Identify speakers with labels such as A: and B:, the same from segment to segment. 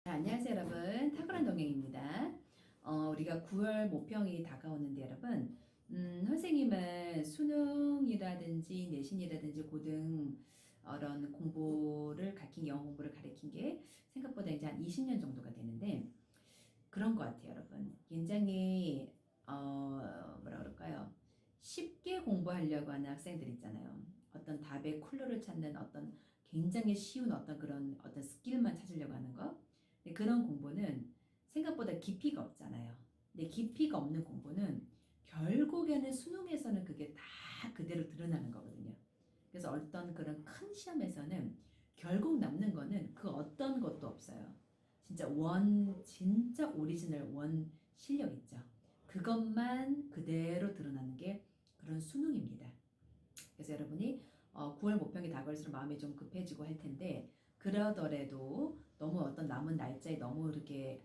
A: 안녕하세요 여러분, 탁월한 동행입니다. 우리가 9월 모평이 다가오는데 여러분, 선생님은 수능이라든지 내신이라든지 고등 이런 공부를 가르친 영어 공부를 가르친 게 생각보다 이제 한 20년 정도가 되는데 그런 것 같아요 여러분. 굉장히 뭐라 그럴까요? 쉽게 공부하려고 하는 학생들 있잖아요. 어떤 답의 클루를 찾는 어떤 굉장히 쉬운 어떤 그런 어떤 스킬만 찾으려고 하는 거. 근데 그런 공부는 생각보다 깊이가 없잖아요. 근데 깊이가 없는 공부는 결국에는 수능에서는 그게 다 그대로 드러나는 거거든요. 그래서 어떤 그런 큰 시험에서는 결국 남는 거는 그 어떤 것도 없어요. 진짜 오리지널 원 실력 있죠. 그것만 그대로 드러나는 게 그런 수능입니다. 그래서 여러분이 9월 모평이 다가올수록 마음이 좀 급해지고 할 텐데 그러더라도 너무 어떤 남은 날짜에 너무 이렇게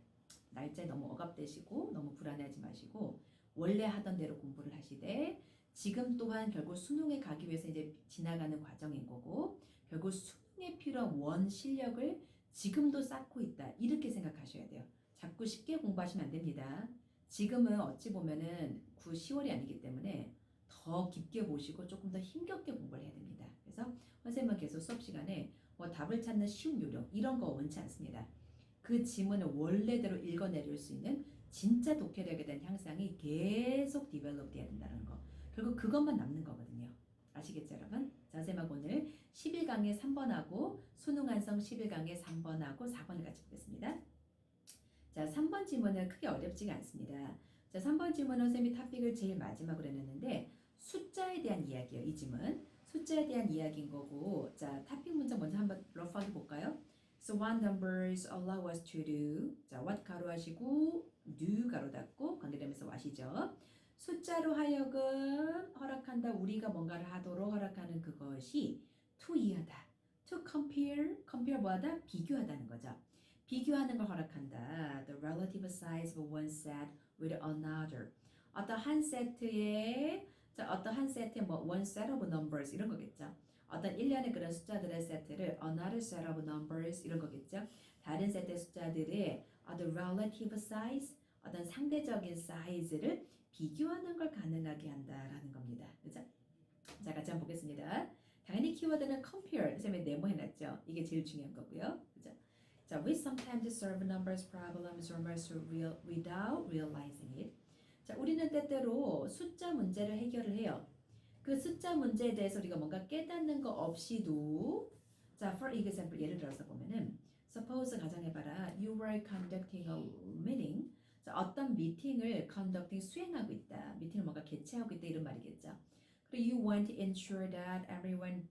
A: 날짜에 너무 억압되시고 너무 불안해하지 마시고 원래 하던 대로 공부를 하시되 지금 또한 결국 수능에 가기 위해서 이제 지나가는 과정인 거고 결국 수능에 필요한 원 실력을 지금도 쌓고 있다 이렇게 생각하셔야 돼요. 자꾸 쉽게 공부하시면 안 됩니다. 지금은 어찌 보면은 10월이 아니기 때문에 더 깊게 보시고 조금 더 힘겹게 공부를 해야 됩니다. 그래서 선생님은 계속 수업 시간에 뭐 답을 찾는 쉬운 요령 이런 거 원치 않습니다. 그 지문을 원래대로 읽어내릴 수 있는 진짜 독해력에 대한 향상이 계속 디벨롭 돼야 된다는 거. 결국 그것만 남는 거거든요. 아시겠죠 여러분? 자, 선생님하고 오늘 11강에 3번하고 수능 완성 11강에 3번하고 4번을 같이 보겠습니다. 자, 3번 지문은 크게 어렵지가 않습니다. 자, 3번 지문은 선생님이 탑픽을 제일 마지막으로 해놨는데 숫자에 대한 이야기예요. 이 지문. 숫자에 대한 이야기인 거고 자, 탑픽 문장 먼저 한번 러프하게 볼까요? So what numbers allow us to do? 자, what 가로 하시고 do 가로 닫고 관계되면서 what이죠. 숫자로 하여금 허락한다. 우리가 뭔가를 하도록 허락하는 그것이 to 이하다. to compare 뭐하다? 비교하다는 거죠. 비교하는 걸 허락한다. The relative size of one set with another. 어떤 한 세트에 뭐 one set of numbers 이런 거겠죠. 어떤 일련의 그런 숫자들의 세트를 another set of numbers 이런 거겠죠. 다른 세트의 숫자들의 the relative size 어떤 상대적인 사이즈를 비교하는 걸 가능하게 한다라는 겁니다. 그죠? 자, 같이 한번 보겠습니다. 당연히 키워드는 compare 선생님이 네모해놨죠. 이게 제일 중요한 거고요. 그죠? 자, we sometimes solve numbers problems without realizing it. 자, 우리는 때때로 숫자 문제를 해결을 해요. 그 숫자 문제에 대해서 우리가 뭔가 깨닫는 거 없이도 자, for example 예를 들어서 보면은 suppose 가정해봐라 you were conducting a meeting 자, 어떤 미팅을 conducting 수행하고 있다. 미팅을 뭔가 개최하고 있다 이런 말이겠죠. 그리고 you want to ensure that everyone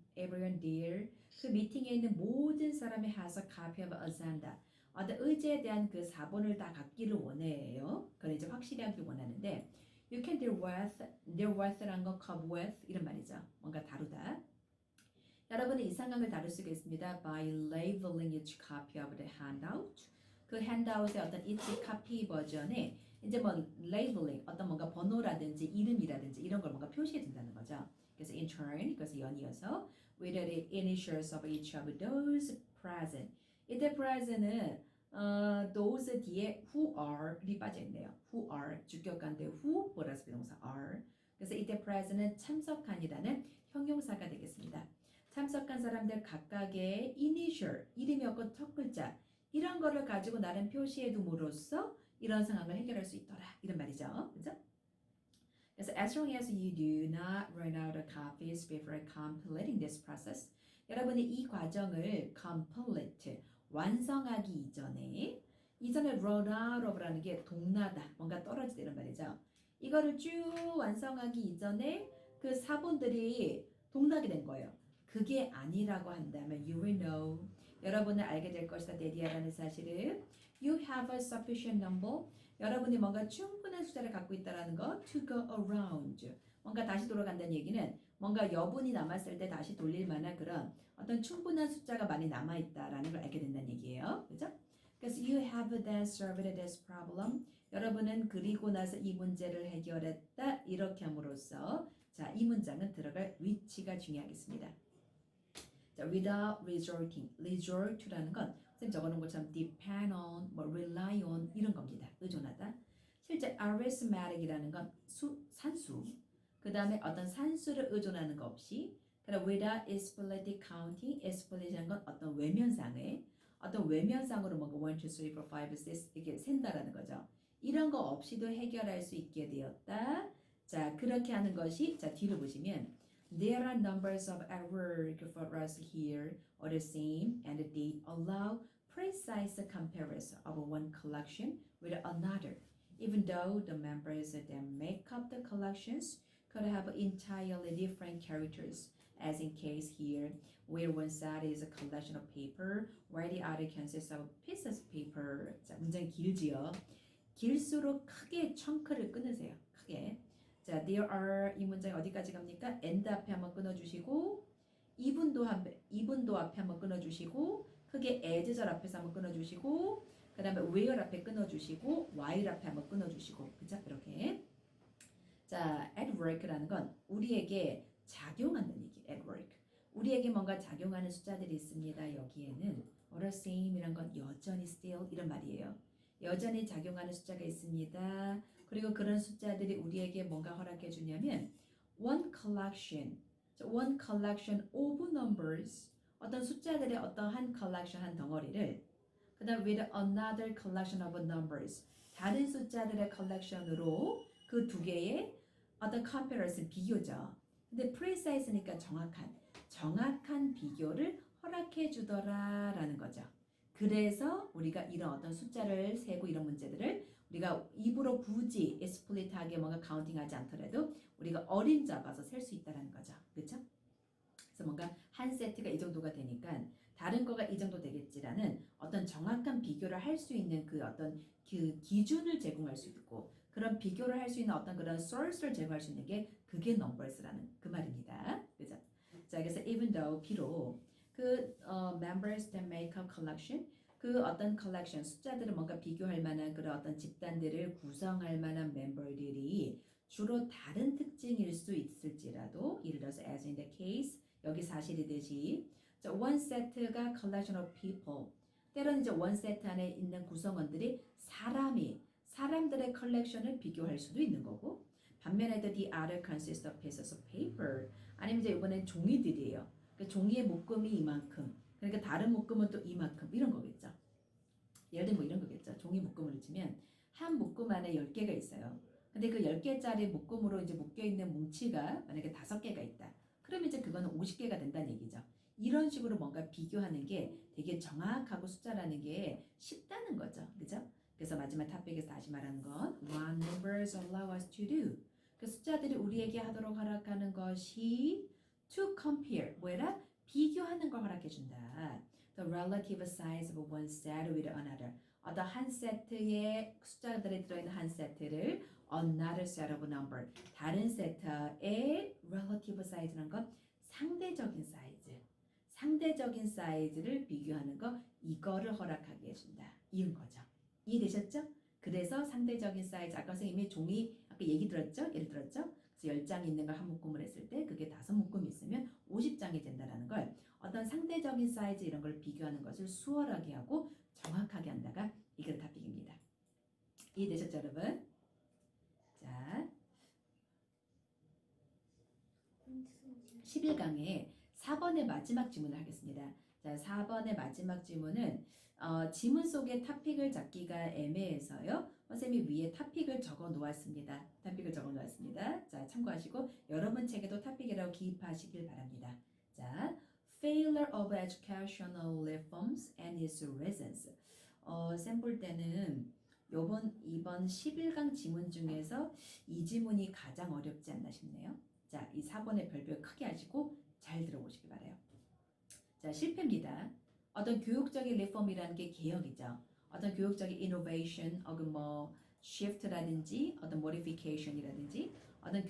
A: there 그 미팅에 있는 모든 사람이 has a copy of agenda 어떤 의제에 대한 그 사본을 다 갖기를 원해요. 그걸 이제 확실히 하길 원하는데 you can deal with란 거 cope with 이런 말이죠. 뭔가 다루다. 여러분은 이 상황을 다룰 수가 있습니다. By labeling each copy of the handout. 그 handout의 어떤 each copy 버전에 이제 뭐 labeling 어떤 뭔가 번호라든지 이름이라든지 이런 걸 뭔가 표시해 준다는 거죠. 그래서 in turn 그래서 연이어서 with the initials of each of those present. 이때 present은 those 뒤에 who are이 빠져 있네요. who are 주격관대 who 플러스 비동사 are. 그래서 이때 present은 참석한이라는 형용사가 되겠습니다. 참석한 사람들 각각의 initial 이름이었고 첫 글자 이런 거를 가지고 나름 표시해 둠으로써 이런 상황을 해결할 수 있더라 이런 말이죠. 그죠? 그래서 as long as you do not run out of copies before completing this process 여러분이 이 과정을 complete 완성하기 이전에 run out of라는 게 동나다 뭔가 떨어지다 이런 말이죠. 이거를 쭉 완성하기 이전에 그 사본들이 동나게 된 거예요. 그게 아니라고 한다면 you will know 여러분은 알게 될 것이다 데디아라는 사실을 you have a sufficient number 여러분이 뭔가 충분한 숫자를 갖고 있다라는 거 to go around 뭔가 다시 돌아간다는 얘기는 뭔가 여분이 남았을 때 다시 돌릴 만한 그런 어떤 충분한 숫자가 많이 남아있다라는 걸 알게 된다는 얘기예요. 그죠? 그래서 you have then solved this problem 여러분은 그리고 나서 이 문제를 해결했다 이렇게 함으로써 자, 이 문장은 들어갈 위치가 중요하겠습니다. 자, without resorting, resort to라는 건 쌤 적어놓은 것처럼 depend on, 뭐 rely on 이런 겁니다. 의존하다. 실제 arithmetic이라는 건 산수. 그 다음에 어떤 산수를 의존하는 거 없이 그다음 without explicit counting, explicit이라는 건 어떤 외면상으로 뭔가 1, 2, 3, 4, 5, 6 이렇게 센다라는 거죠. 이런 거 없이도 해결할 수 있게 되었다. 자, 그렇게 하는 것이 자 뒤로 보시면 There are numbers of at work for us here are the same and they allow precise comparison of one collection with another, even though the members that make up the collections could have entirely different characters, as in case here, where one side is a collection of paper, while the other consists of pieces of paper. 자, 문장이 길지요. 길수록 크게 chun크를 끊으세요. 크게. 자, there are 이 문장이 어디까지 갑니까? and 앞에 한번 끊어주시고 이분도 앞에 한번 끊어주시고 크게 as절 앞에서 한번 끊어주시고 그 다음에 where 앞에 끊어주시고 while 앞에 한번 끊어주시고 그죠? 이렇게 자, at work라는 건 우리에게 작용하는 얘기 at work 우리에게 뭔가 작용하는 숫자들이 있습니다. 여기에는 or same이란 건 여전히 still 이런 말이에요. 여전히 작용하는 숫자가 있습니다. 그리고 그런 숫자들이 우리에게 뭔가 허락해 주냐면 one collection of numbers 어떤 숫자들의 어떤 한 collection 한 덩어리를 그 다음 with another collection of numbers 다른 숫자들의 collection으로 그 두 개의 어떤 comparison 비교죠. 근데 precise니까 정확한 비교를 허락해 주더라라는 거죠. 그래서 우리가 이런 어떤 숫자를 세고 이런 문제들을 우리가 입으로 굳이 explicit하게 뭔가 카운팅하지 않더라도 우리가 어림잡아서 셀 수 있다는 거죠. 그렇죠? 그래서 뭔가 한 세트가 이 정도가 되니까 다른 거가 이 정도 되겠지라는 어떤 정확한 비교를 할 수 있는 그 어떤 그 기준을 제공할 수 있고 그런 비교를 할 수 있는 어떤 그런 source를 제공할 수 있는 게 그게 numbers라는 그 말입니다. 그죠? 자, 그래서 even though 비록 그 members that make up collection 그 어떤 collection 숫자들을 뭔가 비교할 만한 그런 어떤 집단들을 구성할 만한 멤버들이 주로 다른 특징일 수 있을지라도 예를 들어서 as in the case 여기 사실이듯이 one set가 collection of people 때로는 이제 one set 안에 있는 구성원들이 사람들의 컬렉션을 비교할 수도 있는 거고 반면에 the other consists of pieces of paper 아니면 이제 이번엔 종이들이에요. 그러니까 종이의 묶음이 이만큼 그러니까 다른 묶음은 또 이만큼 이런 거겠죠. 예를 들면 뭐 이런 거겠죠. 종이 묶음을 치면 한 묶음 안에 10개가 있어요. 근데 그 10개짜리 묶음으로 이제 묶여있는 뭉치가 만약에 5개가 있다. 그러면 이제 그거는 50개가 된다는 얘기죠. 이런 식으로 뭔가 비교하는 게 되게 정확하고 숫자라는 게 쉽다는 거죠. 그죠? 그래서 마지막 탑픽에서 다시 말하는 건 What numbers allow us to do? 그 숫자들이 우리에게 하도록 허락하는 것이 to compare, 뭐라? 비교하는 걸 허락해 준다. The relative size of one set with another. 어떤 한 세트의 숫자들이 들어있는 한 세트를 another set of number. 다른 세트의 relative size라는 건 상대적인 사이즈를 비교하는 거 이거를 허락하게 해준다. 이런 거죠. 이해되셨죠? 그래서 상대적인 사이즈 아까 선생님이 종이 아까 얘기 들었죠? 예를 들었죠? 그래서 10장 있는 걸 한 묶음을 했을 때 그게 5묶음이 있으면 50장이 된다는 걸 어떤 상대적인 사이즈 이런 걸 비교하는 것을 수월하게 하고 정확하게 한다가 이게 탑픽입니다. 이해되셨죠 여러분? 자 11강의 4번의 마지막 질문을 하겠습니다. 자 4번의 마지막 질문은 지문 속에 탑픽을 잡기가 애매해서요. 선생님이 위에 탑픽을 적어 놓았습니다. 자 참고하시고 여러분 책에도 탑픽이라고 기입하시길 바랍니다. 자 Failure of educational reforms and its reasons. 쌤 볼 때는 이번 11강 지문 중에서 이 지문이 가장 어렵지 않나 싶네요. 자, 이 4번의 별표 크게 하시고 잘 들어보시기 바라요. 자, 실패입니다. 어떤 교육적인 리폼이라는 게 개혁이죠. 어떤 교육적인 innovation, 뭐 shift라든지 어떤 modification이라든지 어떤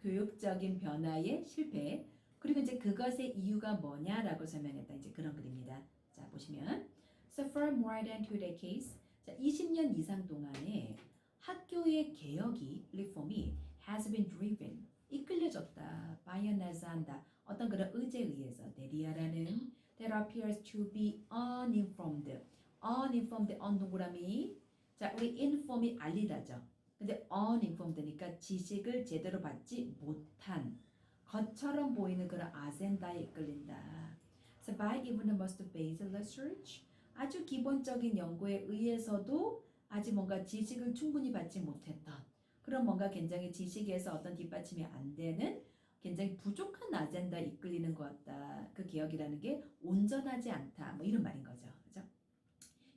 A: 교육적인 변화의 실패 그리고 이제 그것의 이유가 뭐냐라고 설명했다. 이제 그런 글입니다. 자, 보시면 So for more than 2 decades 자, 20년 이상 동안에 학교의 개혁이 리폼이 has been driven 이끌려졌다. 바이어나즈한다. 어떤 그런 의제에 의해서 데리아라는 that appears to be uninformed. uninformed, 동그라미. 자, 우리 inform이 알리다죠. 근데 uninformed니까 지식을 제대로 받지 못한 것처럼 보이는 그런 아젠다에 이끌린다. So by even the most basic research, 아주 기본적인 연구에 의해서도 아직 뭔가 지식을 충분히 받지 못했던 그런 뭔가 굉장히 지식에서 어떤 뒷받침이 안 되는 굉장히 부족한 아젠다에 이끌리는 것 같다. 그 기억이라는 게 온전하지 않다. 뭐 이런 말인 거죠. 그죠?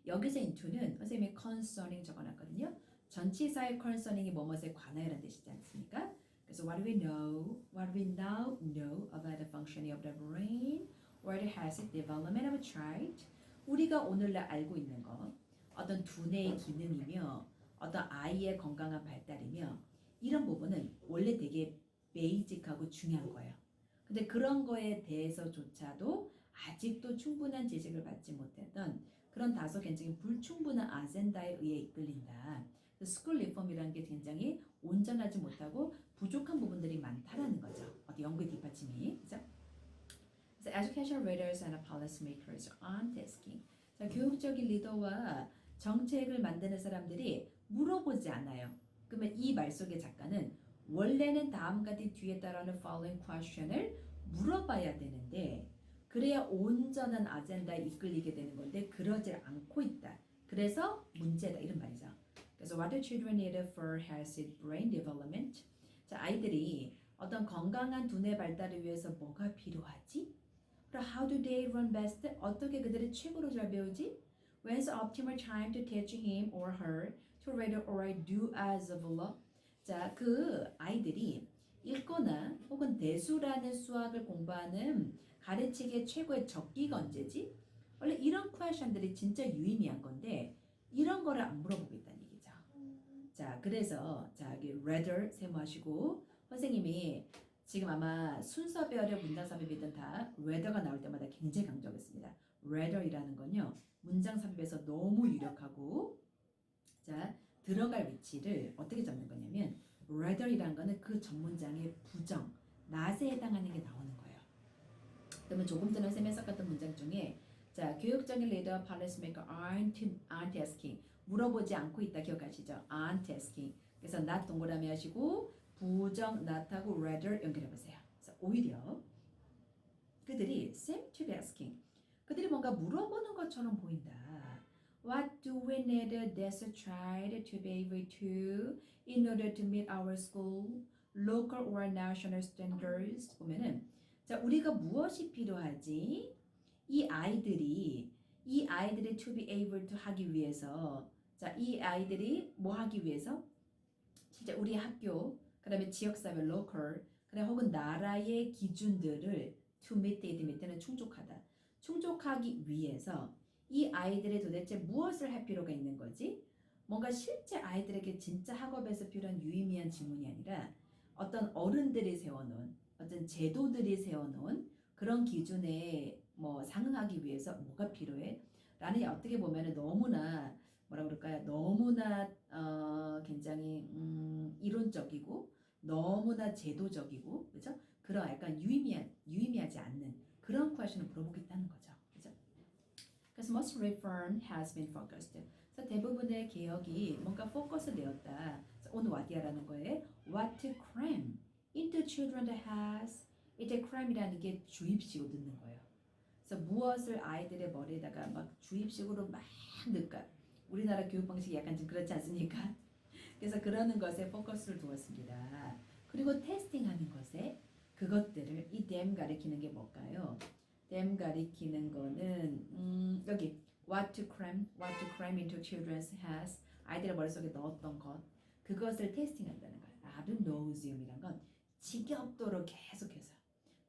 A: 여기서 into는 선생님이 concerning 적어놨거든요. 전치사의 concerning이 뭐뭐에 관하여라는 뜻이지 않습니까? 그래서 what do we now know about the functioning of the brain or the health development of a child? 우리가 오늘날 알고 있는 거, 어떤 두뇌의 기능이며 어떤 아이의 건강한 발달이며 이런 부분은 원래 되게 베이직하고 중요한 거예요. 근데 그런 거에 대해서조차도 아직도 충분한 지식을 받지 못했던 그런 다소 굉장히 불충분한 아젠다에 의해 이끌린다. 스쿨 리폼이라는 게 굉장히 온전하지 못하고 부족한 부분들이 많다라는 거죠. 어디 연구의 뒷받침이. 그죠? So educational leaders and policymakers aren't asking. 자, 교육적인 리더와 정책을 만드는 사람들이 물어보지 않아요. 그러면 이 말 속의 작가는 원래는 다음과 같이 뒤에 따르는 following question을 물어봐야 되는데 그래야 온전한 아젠다에 이끌리게 되는 건데 그러지 않고 있다. 그래서 문제다 이런 말이죠. 그래서 what do children need for healthy brain development? 자, 아이들이 어떤 건강한 두뇌 발달을 위해서 뭐가 필요하지? 그럼 how do they learn best? 어떻게 그들이 최고로 잘 배우지? When's optimal time to teach him or her to read or write do as of law? 자, 그 아이들이 읽거나 혹은 대수라는 수학을 공부하는 가르치기의 최고의 적기가 언제지? 원래 이런 퀘션들이 진짜 유의미한 건데 이런 거를 안 물어보고 있다는 얘기죠. 자, 그래서 자, 여기 rather 세모하시고 선생님이 지금 아마 순서 배열의 문장 삽입이든 다 rather가 나올 때마다 굉장히 강조하겠습니다. rather이라는 건요. 문장 삽입에서 너무 유력하고 자, 들어갈 위치를 어떻게 잡는 거냐면 rather이라는 거는 그 전문장의 부정, not에 해당하는 게 나오는 거예요. 그러면 조금 전에 쌤이 썼던 문장 중에 자, 교육적인 리더, policymaker aren't asking. 물어보지 않고 있다 기억하시죠? aren't asking. 그래서 not 동그라미 하시고 부정 not하고 rather 연결해 보세요. 그래서 오히려 그들이 seem to be asking. 그들이 뭔가 물어보는 것처럼 보인다. What do we need this child to be able to in order to meet our school, local or national standards? 보면은 자, 우리가 무엇이 필요하지? 이 아이들이 to be able to 하기 위해서 자, 이 아이들이 뭐 하기 위해서? 진짜 우리 학교, 그다음에 지역사회 local, 그다음 혹은 나라의 기준들을 to meet 밑에는 충족하다. 충족하기 위해서 이 아이들이 도대체 무엇을 할 필요가 있는 거지? 뭔가 실제 아이들에게 진짜 학업에서 필요한 유의미한 질문이 아니라 어떤 어른들이 세워놓은 어떤 제도들이 세워놓은 그런 기준에 뭐 상응하기 위해서 뭐가 필요해? 라는 게 어떻게 보면 너무나 뭐라 그럴까요? 너무나 굉장히 이론적이고 너무나 제도적이고 그죠? 그런 약간 유의미하지 않는 그런 퀘션을 물어보고 있다는 거죠. 그죠? 그래서 most reform has been focused. 그래서 대부분의 개혁이 뭔가 포커스 되었다. 오늘 what이라는 거에 what to cram into children's heads. 이제 cram이라는 게 주입식으로 넣는 거예요. 그래서 무엇을 아이들의 머리에다가 막 주입식으로 막 넣을까? 우리나라 교육 방식이 약간 좀 그렇지 않습니까? 그래서 그러는 것에 포커스를 두었습니다. 그리고 테스팅하는 것에 그것들을 이 them 가리키는 게 뭘까요? them 가리키는 거는 여기 what to cram into children's heads 아이들의 머릿속에 넣었던 것 그것을 테스팅한다는 거예요. 아드 노우지움이란 건 지겹도록 계속해서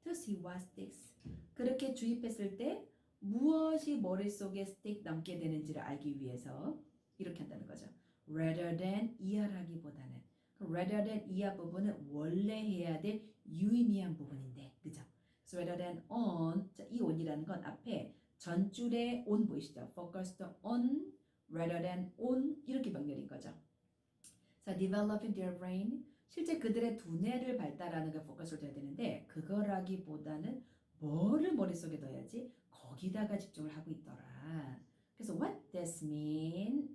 A: to see what sticks 그렇게 주입했을 때 무엇이 머릿속에 스틱 남게 되는지를 알기 위해서 이렇게 한다는 거죠. rather than 이하라기보다는 rather than 이하 부분은 원래 해야 될 유의미한 부분인데 그죠? So rather than on 자, 이 on이라는 건 앞에 전줄에 on 보이시죠? focused on rather than on 이렇게 병렬인 거죠. 자, developing their brain 실제 그들의 두뇌를 발달하는 게 포커스를 둬야 되는데 그거라기보다는 뭐를 머릿속에 넣어야지? 거기다가 집중을 하고 있더라. 그래서 what this means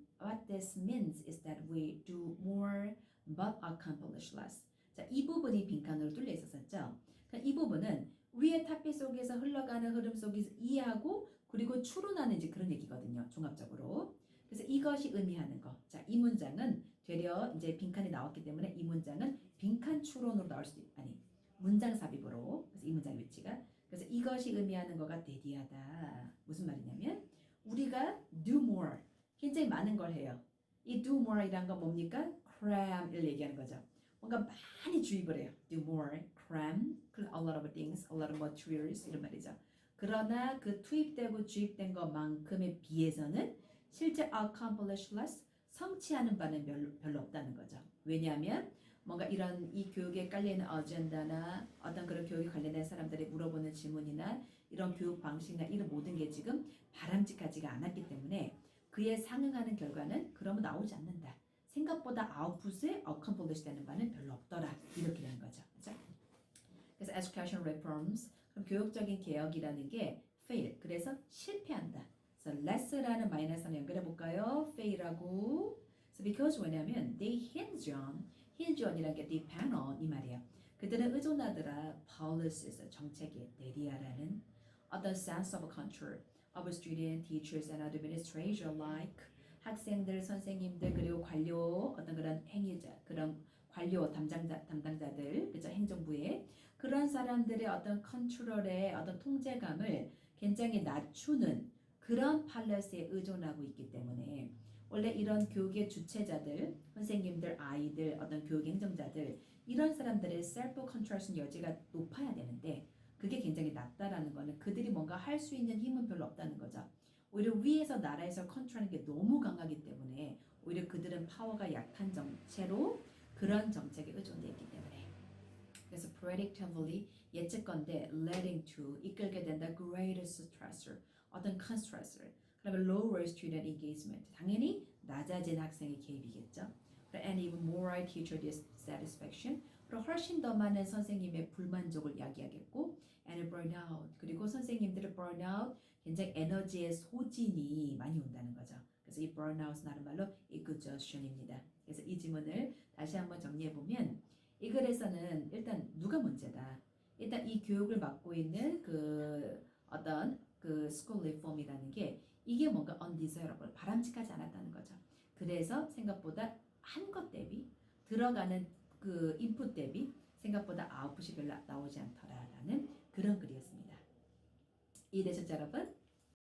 A: is that we do more but accomplish less. 자, 이 부분이 빈칸으로 뚫려 있었었죠. 그러니까 이 부분은 위의 탑비 속에서 흘러가는 흐름 속에서 이해하고 그리고 추론하는 이제 그런 얘기거든요. 종합적으로. 그래서 이것이 의미하는 거. 자, 이 문장은 되려 이제 빈칸이 나왔기 때문에 이 문장은 빈칸 추론으로 나올 수도 아니 문장 삽입으로. 그래서 이 문장의 위치가 그래서 이것이 의미하는 거가 대디하다. 무슨 말이냐면 우리가 do more 굉장히 많은 걸 해요. 이 do more이란 건 뭡니까? cram을 얘기하는 거죠. 뭔가 많이 주입을 해요. do more, cram, a lot of things, a lot of materials 이런 말이죠. 그러나 그 투입되고 주입된 것만큼에 비해서는 실제 accomplish less 성취하는 바는 별로 없다는 거죠. 왜냐하면 뭔가 이런 이 교육에 깔려있는 어젠다나 어떤 그런 교육에 관련된 사람들이 물어보는 질문이나 이런 교육 방식이나 이런 모든 게 지금 바람직하지가 않았기 때문에 그에 상응하는 결과는 그러면 나오지 않는다. 생각보다 아웃풋에 accomplish 되는 바는 별로 없더라. 이렇게 되는 거죠. 그렇죠? 그래서 education reforms, 그럼 교육적인 개혁이라는 게 fail, 그래서 실패한다. 그래서 less라는 마이너스를 연결해 볼까요? fail하고. So because 왜냐면 they hinge on이라는 게 depend on 이 말이에요. 그들은 의존하더라 policies, 정책에 대리하라는 어떤 sense of control of student, teachers, and administration alike. 학생들, 선생님들 그리고 관료 어떤 그런 행위자, 그런 관료 담당자들, 그죠? 행정부의 그런 사람들의 어떤 컨트롤의 어떤 통제감을 굉장히 낮추는 그런 팔레스에 의존하고 있기 때문에 원래 이런 교육의 주체자들, 선생님들, 아이들, 어떤 교육 행정자들 이런 사람들의 셀프 컨트롤의 여지가 높아야 되는데 그게 굉장히 낮다라는 거는 그들이 뭔가 할 수 있는 힘은 별로 없다는 거죠. 오히려 위에서 나라에서 컨트롤하는 게 너무 강하기 때문에 오히려 그들은 파워가 약한 채로 그런 정책에 의존되어 있기 때문에 그래서 predictably 예측건데 leading to 이끌게 된다 greater stressor 어떤 큰 스트레스를 그다음에 lower student engagement 당연히 낮아진 학생의 개입이겠죠. and even more teacher dissatisfaction 그리고 훨씬 더 많은 선생님의 불만족을 야기하겠고 and burnout 그리고 선생님들의 burnout 굉장히 에너지의 소진이 많이 온다는 거죠. 그래서 이 burnout이라는 말로 exhaustion입니다. 그래서 이 지문을 다시 한번 정리해 보면 이 글에서는 일단 누가 문제다. 일단 이 교육을 맡고 있는 그 어떤 그 school reform이라는 게 이게 뭔가 undesirable 바람직하지 않았다는 거죠. 그래서 생각보다 한 것 대비 들어가는 그 인풋 대비 생각보다 아웃풋이 별로 나오지 않더라라는 그런 글이었습니다. 이해되셨죠 여러분?